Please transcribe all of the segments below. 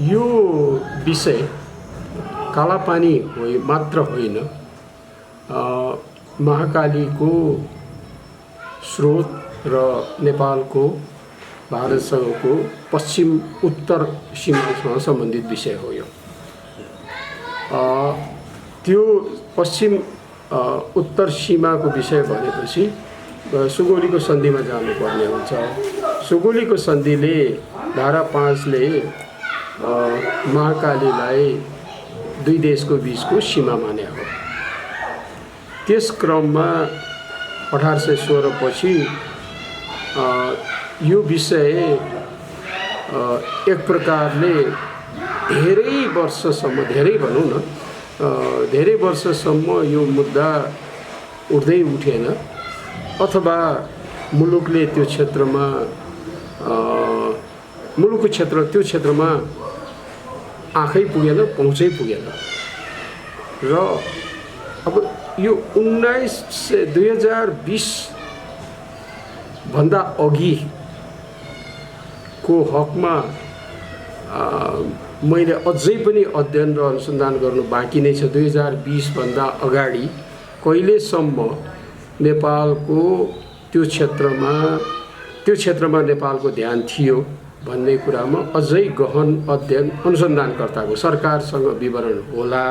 यो विषय कालापानी मात्र होइन, महाकालीको स्रोत र नेपालको भारतसँगको पश्चिम उत्तर सीमासँग सम्बन्धित विषय हो। यो त्यो पश्चिम उत्तर सीमाको विषय भनेपछि सुगौलीको सन्धिमा जानुपर्ने हुन्छ। सुगौलीको सन्धिले धारा 5 ले महाकालीलाई दुई देशको बीचको सीमा माने हो। त्यस क्रममा 1816 पछि यो विषय एक प्रकारले धेरै वर्षसम्म, धेरै भनौँ न, धेरै वर्षसम्म यो मुद्दा उठ्दै उठेन, अथवा मुलुकले त्यो क्षेत्रमा मुलुकको क्षेत्र त्यो क्षेत्रमा आँखै पुगेन, पहुँचै पुगेन। र अब यो 2020 भन्दा अघिको हकमा मैले अझै पनि अध्ययन र अनुसन्धान गर्नु बाँकी नै छ। 2020 भन्दा अगाडि कहिलेसम्म नेपालको त्यो क्षेत्रमा नेपालको ध्यान थियो भन्ने कुरामा अझै गहन अध्ययन अनुसन्धानकर्ताको, सरकारसँग विवरण होला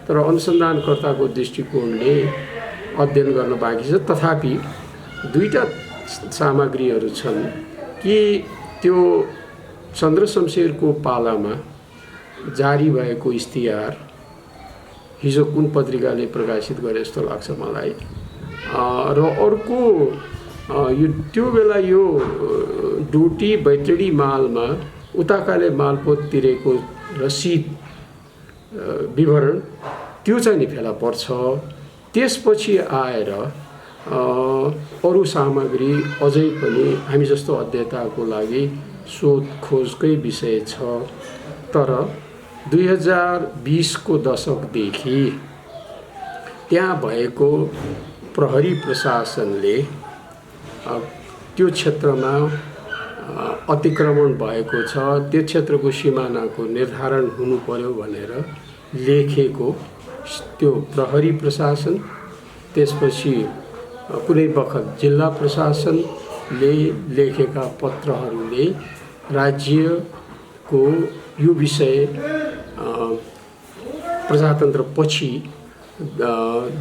तर अनुसन्धानकर्ताको दृष्टिकोणले अध्ययन गर्न बाँकी छ। तथापि दुईटा सामग्रीहरू छन् कि त्यो चन्द्रशमशेरको पालामा जारी भएको इस्तिहार हिजो कुन पत्रिकाले प्रकाशित गरे जस्तो लाग्छ मलाई, र अर्को यो त्यो बेला यो डोटी बैतडी मालमा उताकाले मालपोत तिरेको रसिद विवरण त्यो चाहिँ नि फेला पर्छ। त्यसपछि आएर अरू सामग्री अझै पनि हामी जस्तो अध्येताको लागि शोध खोजकै विषय छ। तर 2020 को दशकदेखि त्यहाँ भएको प्रहरी प्रशासनले त्यो क्षेत्रमा अतिक्रमण भएको छ, त्यो क्षेत्रको सिमानाको निर्धारण हुनु पर्यो भनेर लेखेको त्यो प्रहरी प्रशासन, त्यसपछि कुनै बखत जिल्ला प्रशासनले लेखेका पत्रहरूले राज्यको यो विषय प्रजातन्त्र पछि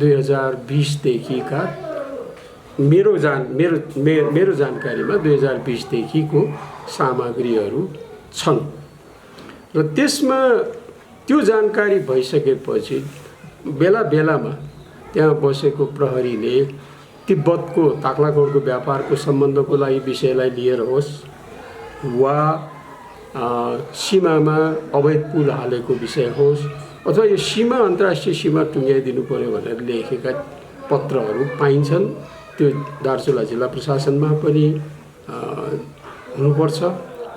2020 देखिका मेरो जानकारीमा 2020 देखिको सामग्रीहरू छन्। र त्यसमा त्यो जानकारी भइसकेपछि बेला बेलामा त्यहाँ बसेको प्रहरीले तिब्बतको ताक्लाकोटको व्यापारको सम्बन्धको लागि विषयलाई लिएर होस् वा सीमामा अवैध पुल हालेको विषय होस् अथवा यो सीमा अन्तर्राष्ट्रिय सीमा टुङ्ग्याइदिनु पर्यो भनेर लेखेका पत्रहरू पाइन्छन्। त्यो दार्चुला जिल्ला प्रशासनमा पनि हुनुपर्छ,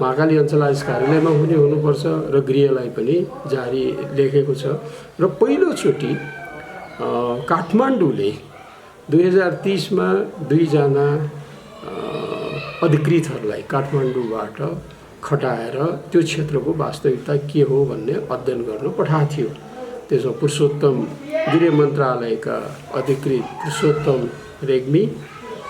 महाकाली अञ्चलाधीश कार्यालयमा पनि हुनुपर्छ र गृहलाई पनि जारी लेखेको छ। र पहिलोचोटि काठमाडौँले 2030 मा दुईजना अधिकृतहरूलाई काठमाडौँबाट खटाएर त्यो क्षेत्रको वास्तविकता के हो भन्ने अध्ययन गर्न पठाएको थियो। त्यसमा पुरुषोत्तम गृह मन्त्रालयका अधिकृत पुरुषोत्तम रेग्मी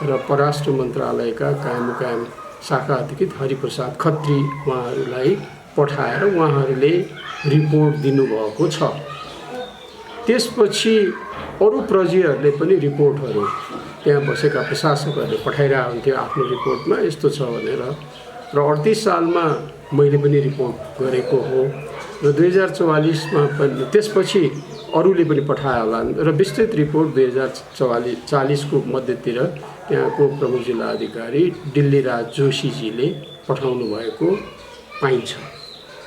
र परराष्ट्र मन्त्रालयका कायम शाखा अधिकृत हरिप्रसाद खत्री उहाँहरूलाई पठाएर उहाँहरूले रिपोर्ट दिनुभएको छ। त्यसपछि अरू प्रजीहरूले पनि रिपोर्टहरू त्यहाँ बसेका प्रशासकहरूले पठाइरहेको हुन्थ्यो आफ्नो रिपोर्टमा यस्तो छ भनेर। र 38 सालमा मैले पनि रिपोर्ट गरेको हो र 2044 मा पनि त्यसपछि अरूले पनि पठाए होला र विस्तृत रिपोर्ट 2040 को मध्यतिर त्यहाँको प्रमुख जिल्ला अधिकारी दिल्लीराज जोशीजीले पठाउनु भएको पाइन्छ।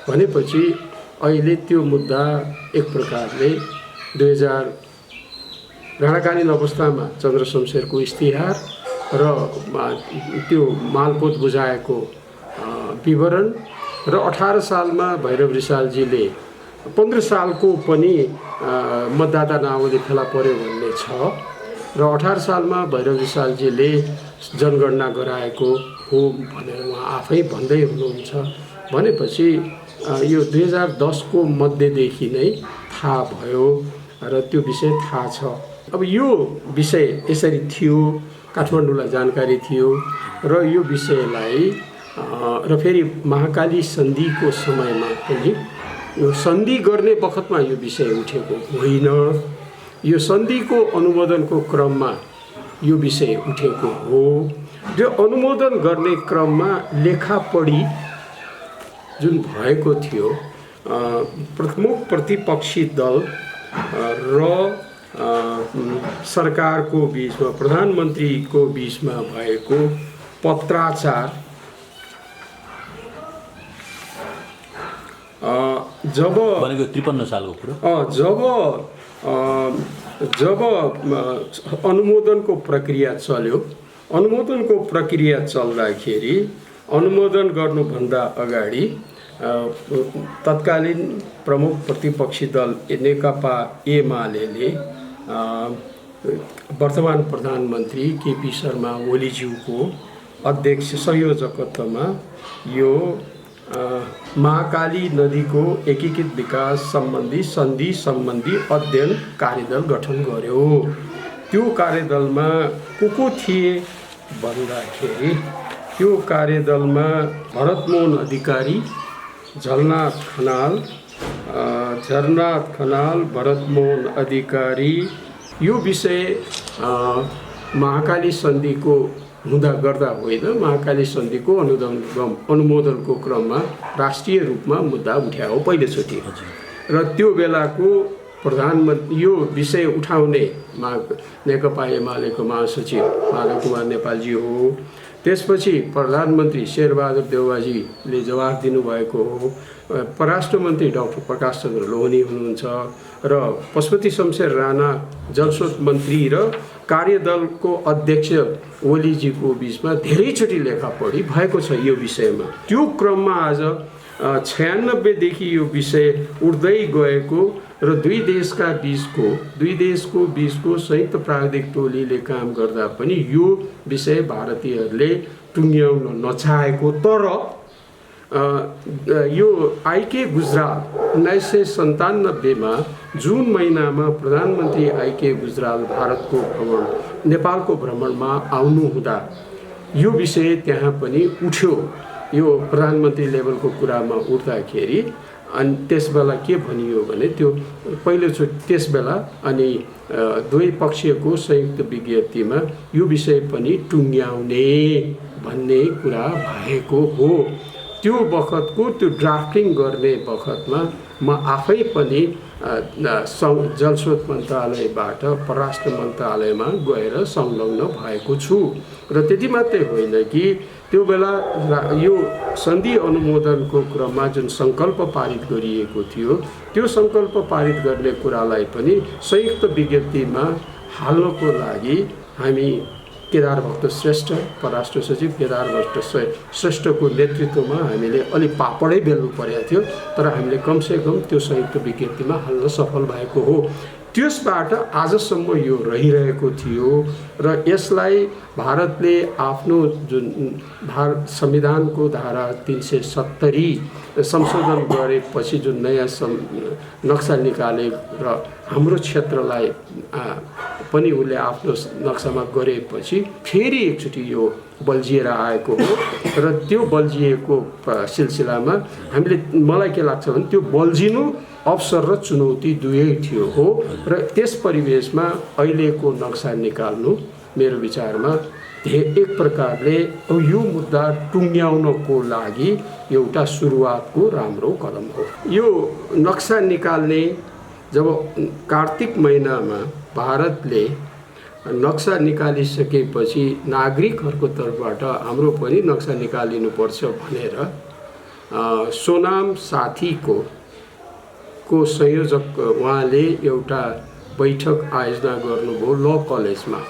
भनेपछि अहिले त्यो मुद्दा एक प्रकारले 2000 राणाकालीन अवस्थामा चन्द्रशमशेरको इस्तिहार र त्यो मालपोत बुझाएको विवरण र 18 सालमा भैरव रिसालजीले 15 सालको पनि मतदाता नावली फेला पर्यो भन्ने छ र 18 सालमा भैरव रिसालजीले जनगणना गराएको हो भनेर उहाँ आफै भन्दै हुनुहुन्छ। भनेपछि यो 2010 को मध्यदेखि नै थाहा भयो र त्यो विषय थाहा छ। अब यो विषय यसरी थियो, काठमाडौँलाई जानकारी थियो र यो विषयलाई र फेरि महाकाली सन्धिको समयमा पनि यो सन्धि गर्ने बखतमा यो विषय उठेको होइन, यो सन्धिको अनुमोदनको क्रममा यो विषय उठेको हो। त्यो अनुमोदन गर्ने क्रममा लेखापढी जुन भएको थियो प्रमुख प्रतिपक्षी दल र सरकारको बीचमा, प्रधानमन्त्रीको बीचमा भएको पत्राचार जब भनेको 53 सालको कुरा, जब अनुमोदनको प्रक्रिया चल्यो, अनुमोदनको प्रक्रिया चल्दाखेरि अनुमोदन गर्नुभन्दा अगाडि तत्कालीन प्रमुख प्रतिपक्षी दल नेकपा एमाले वर्तमान प्रधानमन्त्री केपी शर्मा ओलीज्यूको अध्यक्ष संयोजकत्वमा यो महाकाली नदीको एकीकृत विकास सम्बन्धी सन्धि सम्बन्धी अध्ययन कार्यदल गठन गर्यो। त्यो कार्यदलमा को थिए भन्दाखेरि त्यो कार्यदलमा भरतमोहन अधिकारी, झलनाथ खनाल, भरतमोहन अधिकारी। यो विषय महाकाली सन्धिको हुँदा गर्दा होइन, महाकाली सन्धिको अनुमोदनको क्रममा राष्ट्रिय रूपमा मुद्दा उठायो पहिलोचोटि। र त्यो बेलाको प्रधानमन्त्री यो विषय उठाउने नेकपा एमालेको महासचिव माधव कुमार नेपालजी हो। त्यसपछि प्रधानमन्त्री शेरबहादुर देउवाजीले जवाफ दिनुभएको हो। परराष्ट्र मन्त्री डाक्टर प्रकाश चन्द्र लोहनी हुनुहुन्छ र पशुपति शमशेर राणा जलस्रोत मन्त्री र कार्यदलको अध्यक्ष ओलीजीको बिचमा धेरैचोटि लेखापढी भएको छ यो विषयमा। त्यो क्रममा आज 96 देखि यो विषय उठ्दै गएको र दुई देशको बीचको संयुक्त प्राविधिक टोलीले काम गर्दा पनि यो विषय भारतीयहरूले टुङ्ग्याउन नचाहेको, तर यो आइके गुजराल 1997 मा जुन महिनामा प्रधानमन्त्री आइके गुजराल नेपालको भ्रमणमा आउनु हुँदा यो विषय त्यहाँ पनि उठ्यो। यो प्रधानमन्त्री लेभलको कुरामा उठ्दाखेरि अनि त्यसबेला के भनियो भने त्यो पहिलोचोटि त्यसबेला अनि दुवै पक्षको संयुक्त विज्ञप्तिमा यो विषय पनि टुङ्ग्याउने भन्ने कुरा भएको हो। त्यो बखतको त्यो ड्राफ्टिङ गर्ने बखतमा म आफै पनि जलस्रोत मन्त्रालयबाट परराष्ट्र मन्त्रालयमा गएर संलग्न भएको छु। र त्यति मात्रै होइन कि त्यो बेला यो सन्धि अनुमोदनको क्रममा जुन सङ्कल्प पारित गरिएको थियो, त्यो सङ्कल्प पारित गर्ने कुरालाई पनि संयुक्त विज्ञप्तिमा हाल्नको लागि हामी केदार भक्त श्रेष्ठ, परराष्ट्र सचिव केदार भक्त श्रेष्ठको नेतृत्वमा हामीले अलि पापडै बेल्नु परेको थियो, तर हामीले कमसेकम त्यो संयुक्त विज्ञप्तिमा हाल्न सफल भएको हो। त्यसबाट आजसम्म यो रहिरहेको थियो र यसलाई भारतले आफ्नो जुन संविधानको धारा 370 संशोधन गरेपछि जुन नयाँ नक्सा निकाले र हाम्रो क्षेत्रलाई पनि उसले आफ्नो नक्सामा गरेपछि फेरि एकचोटि यो बल्झिएर आएको हो। र त्यो बल्झिएको सिलसिलामा हामीले मलाई के लाग्छ भने त्यो बल्झिनु अवसर र चुनौती दुवै थियो हो। र त्यस परिवेशमा अहिलेको नक्सा निकाल्नु मेरो विचारमा एक प्रकारले यो मुद्दा टुङ्ग्याउनको लागि एउटा सुरुवातको राम्रो कदम हो। यो नक्सा निकाल्ने जब कार्तिक महिनामा भारतले नक्सा निकालिसकेपछि नागरिकहरूको तर्फबाट हाम्रो पनि नक्सा निकालिनुपर्छ भनेर सोनाम साथीको संयोजक उहाँले एउटा बैठक आयोजना गर्नुभयो ल कलेजमा।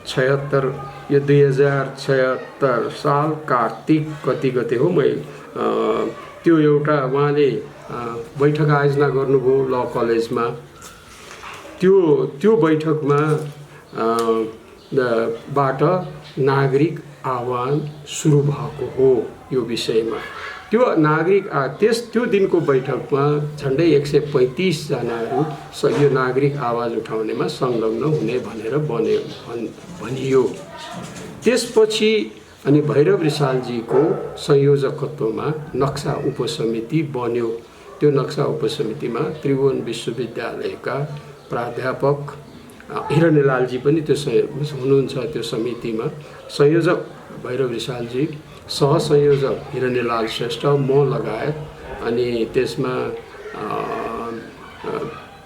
76 यो 2076 साल कार्तिक कति गते हो त्यो एउटा उहाँले बैठक आयोजना गर्नुभयो ल कलेजमा। त्यो बैठकमा बाट नागरिक आह्वान सुरु भएको हो यो विषयमा। त्यो नागरिक त्यो दिनको बैठकमा झन्डै 135 जनाहरू यो नागरिक आवाज उठाउनेमा संलग्न हुने भनेर भनियो। त्यसपछि अनि भैरव रिसालजीको संयोजकत्वमा नक्सा उपसमिति बन्यो। त्यो नक्सा उपसमितिमा त्रिभुवन विश्वविद्यालयका प्राध्यापक हिरण्यलालजी पनि त्यो हुनुहुन्छ। त्यो समितिमा संयोजक भैरव रिसालजी, सहसंयोजक हिरण्यलाल श्रेष्ठ, म लगायत, अनि त्यसमा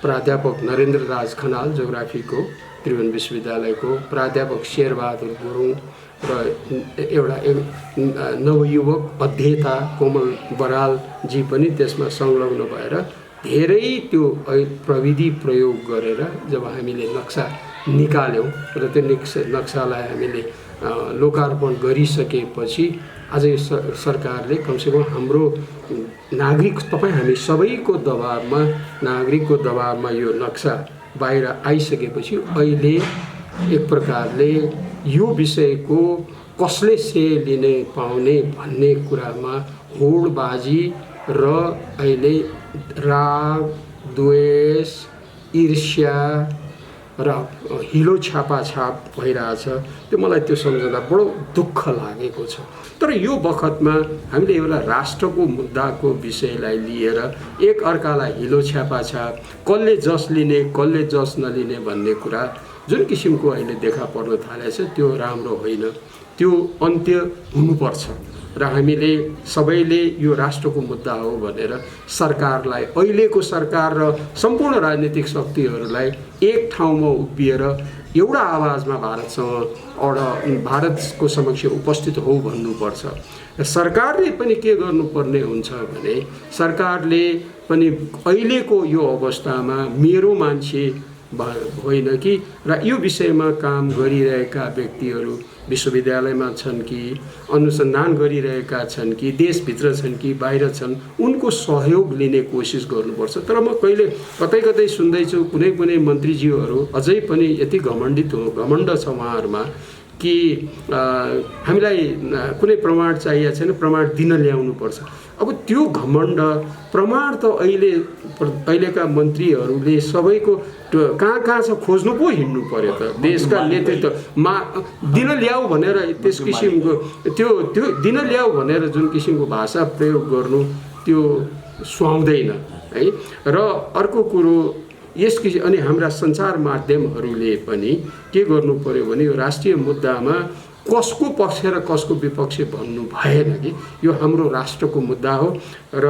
प्राध्यापक नरेन्द्र राज खनाल जोग्राफीको त्रिभुवन विश्वविद्यालयको, प्राध्यापक शेरबहादुर गुरुङ र एउटा नवयुवक अध्येता कोमल बरालजी पनि त्यसमा संलग्न भएर धेरै त्यो प्रविधि प्रयोग गरेर जब हामीले नक्सा निकाल्यौँ र त्यो नक्सालाई हामीले लोकार्पण गरिसकेपछि आज सरकारले कमसेकम हाम्रो नागरिक हामी सबैको दबावमा, नागरिकको दबावमा यो नक्सा बाहिर आइसकेपछि अहिले एक प्रकारले यो विषयको कसले श्रेय लिने पाउने भन्ने कुरामा होडबाजी र अहिले राग, द्वेष, ईर्ष्या र हिलो छापाछाप भइरहेछ। त्यो मलाई त्यो सम्झँदा बडो दुःख लागेको छ। तर यो बखतमा हामीले एउटा राष्ट्रको मुद्दाको विषयलाई लिएर एक अर्कालाई हिलो छापाछाप, कसले जस लिने कसले जस नलिने भन्ने कुरा जुन किसिमको अहिले देखा पर्न थालेछ त्यो राम्रो होइन। त्यो अन्त्य हुनुपर्छ र हामीले सबैले यो राष्ट्रको मुद्दा हो भनेर सरकारलाई, अहिलेको सरकार र सम्पूर्ण राजनीतिक शक्तिहरूलाई एक ठाउँमा उभिएर एउटा आवाजमा भारतको समक्ष उपस्थित हो भन्नुपर्छ। सरकारले पनि के गर्नुपर्ने हुन्छ भने सरकारले पनि अहिलेको यो अवस्थामा मेरो मान्छे होइन कि र यो विषयमा काम गरिरहेका व्यक्तिहरू विश्वविद्यालयमा छन् कि अनुसन्धान गरिरहेका छन् कि देशभित्र छन् कि बाहिर छन्, उनको सहयोग लिने कोसिस गर्नुपर्छ। तर म कतै कतै सुन्दैछु कुनै मन्त्रीज्यूहरू अझै पनि यति घमण्ड छ उहाँहरूमा कि हामीलाई कुनै प्रमाण चाहिएको छैन, प्रमाण दिन ल्याउनु पर्छ। अब त्यो घमण्ड प्रमाण त अहिलेका मन्त्रीहरूले सबैको कहाँ छ खोज्नु पो हिँड्नु पर्यो त। देशका नेतृत्वमा दिन ल्याऊ भनेर त्यस किसिमको त्यो दिन ल्याऊ भनेर जुन किसिमको भाषा प्रयोग गर्नु त्यो सुहाउँदैन है। र अर्को कुरो अनि हाम्रा सञ्चार माध्यमहरूले पनि के गर्नु पर्यो भने यो राष्ट्रिय मुद्दामा कसको पक्ष र कसको विपक्ष भन्नु भएन कि यो हाम्रो राष्ट्रको मुद्दा हो र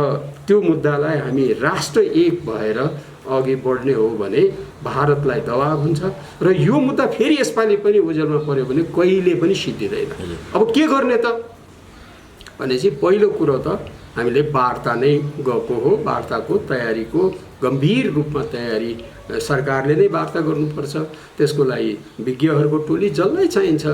त्यो मुद्दालाई हामी राष्ट्र एक भएर अघि बढ्ने हो भने भारतलाई दबाव हुन्छ र यो मुद्दा फेरि यसपालि पनि ओझेलमा पर्यो भने कहिले पनि सिद्धिँदैन। अब के गर्ने त भनेपछि पहिलो कुरो त हामीले वार्ता नै गएको हो। वार्ताको तयारीको गम्भीर रूपमा तयारी सरकारले नै वार्ता गर्नुपर्छ। त्यसको लागि विज्ञहरूको टोली जसलाई चाहिन्छ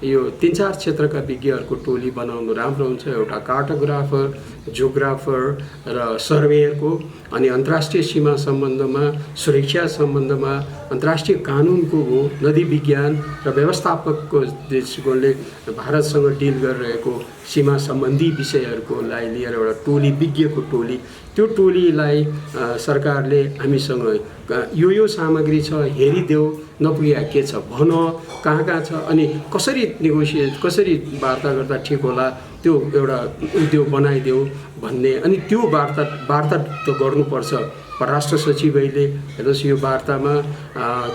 यो 3-4 क्षेत्रका विज्ञहरूको टोली बनाउनु राम्रो हुन्छ। एउटा कार्टोग्राफर, जियोग्राफर र सर्वेयरको, अनि अन्तर्राष्ट्रिय सीमा सम्बन्धमा, सुरक्षा सम्बन्धमा, अन्तर्राष्ट्रिय कानुनको हो, नदी विज्ञान र व्यवस्थापकको दृष्टिकोणले भारतसँग डिल गरिरहेको सीमा सम्बन्धी विषयहरूलाई लिएर एउटा टोली, विज्ञको टोली, त्यो टोलीलाई सरकारले हामीसँग यो सामग्री छ हेरिदेऊ, नपुगे के छ भन, कहाँ छ, अनि कसरी नेगोसिएट, कसरी वार्ता गर्दा ठिक होला त्यो एउटा उद्योग बनाइदेऊ भन्ने। अनि त्यो वार्ता त गर्नुपर्छ। परराष्ट्र सचिवले हेर्नुहोस् यो वार्तामा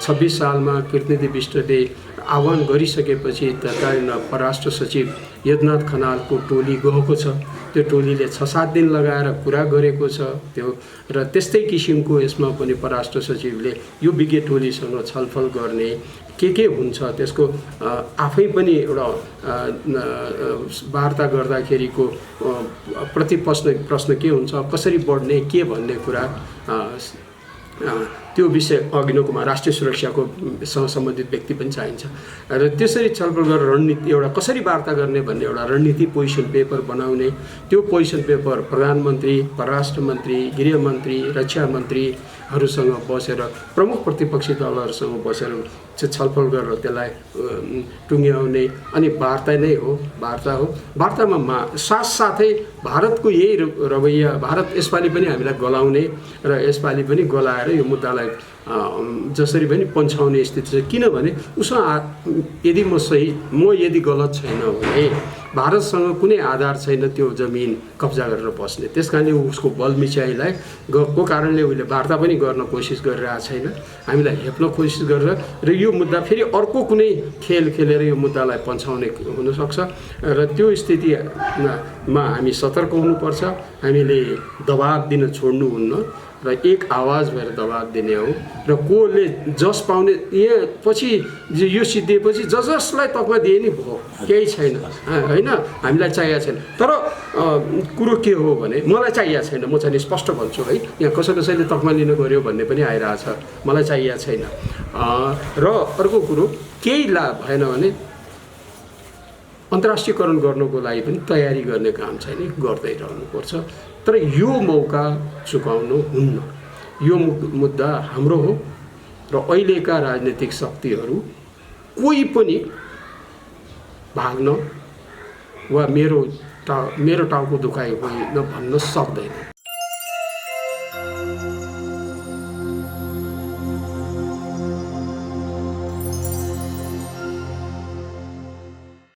26 सालमा कृतनिधि विष्टले आह्वान गरिसकेपछि तत्कालीन परराष्ट्र सचिव यदनाथ खनालको टोली गएको छ। त्यो टोलीले 6-7 दिन लगाएर कुरा गरेको छ त्यो। र त्यस्तै किसिमको यसमा पनि परराष्ट्र सचिवले यो विज्ञ टोलीसँग छलफल गर्ने के हुन्छ त्यसको आफै पनि एउटा वार्ता गर्दाखेरिको प्रश्न के हुन्छ, कसरी बढ्ने के भन्ने कुरा त्यो विषय अभिनवकुमार राष्ट्रिय सुरक्षाको सँग सम्बन्धित व्यक्ति पनि चाहिन्छ र त्यसरी छलफल गरेर रणनीति एउटा कसरी वार्ता गर्ने भन्ने एउटा रणनीति पोजिसन पेपर बनाउने त्यो पोजिसन पेपर प्रधानमन्त्री परराष्ट्र मन्त्री गृहमन्त्री रक्षा मन्त्रीहरूसँग बसेर प्रमुख प्रतिपक्षी दलहरूसँग बसेर छलफल गरेर त्यसलाई टुङ्ग्याउने अनि वार्ता नै हो वार्तामा साथसाथै भारतको यही रवैया भारत यसपालि पनि हामीलाई गलाउने र यसपालि पनि गलाएर यो मुद्दालाई जसरी पनि पन्छाउने स्थिति छ किनभने उसँग यदि म यदि गलत छैन भने भारतसँग कुनै आधार छैन त्यो जमिन कब्जा गरेर बस्ने त्यस कारणले उसको बलमिचाइलाई को कारणले उसले वार्ता पनि गर्न कोसिस गरिरहेको छैन हामीलाई हेप्न कोसिस गरेर र यो मुद्दा फेरि अर्को कुनै खेल खेलेर यो मुद्दालाई पन्छाउने हुनसक्छ र त्यो स्थितिमा हामी सतर्क हुनुपर्छ हामीले दबाब दिन छोड्नुहुन्न र एक आवाज भएर दबाब दिने हो र कोले जस पाउने यहाँ पछि यो सिद्धिएपछि जसलाई तकमा दिए नि भयो केही छैन होइन हामीलाई चाहिएको छैन तर कुरो के हो भने मलाई चाहिएको छैन म चाहिँ स्पष्ट भन्छु है यहाँ कसैले तकमा लिन गऱ्यो भन्ने पनि आइरहेछ मलाई चाहिएको छैन र अर्को कुरो केही लाभ भएन भने अन्तर्राष्ट्रियकरण गर्नको लागि पनि तयारी गर्ने काम चाहिँ नि गर्दै रहनुपर्छ तर यो मौका चुकाउनु हुन्न यो मुद्दा हाम्रो हो र अहिलेका राजनीतिक शक्तिहरू कोही पनि भाग्न वा मेरो टाउको दुखाइ होइन भन्न सक्दैन।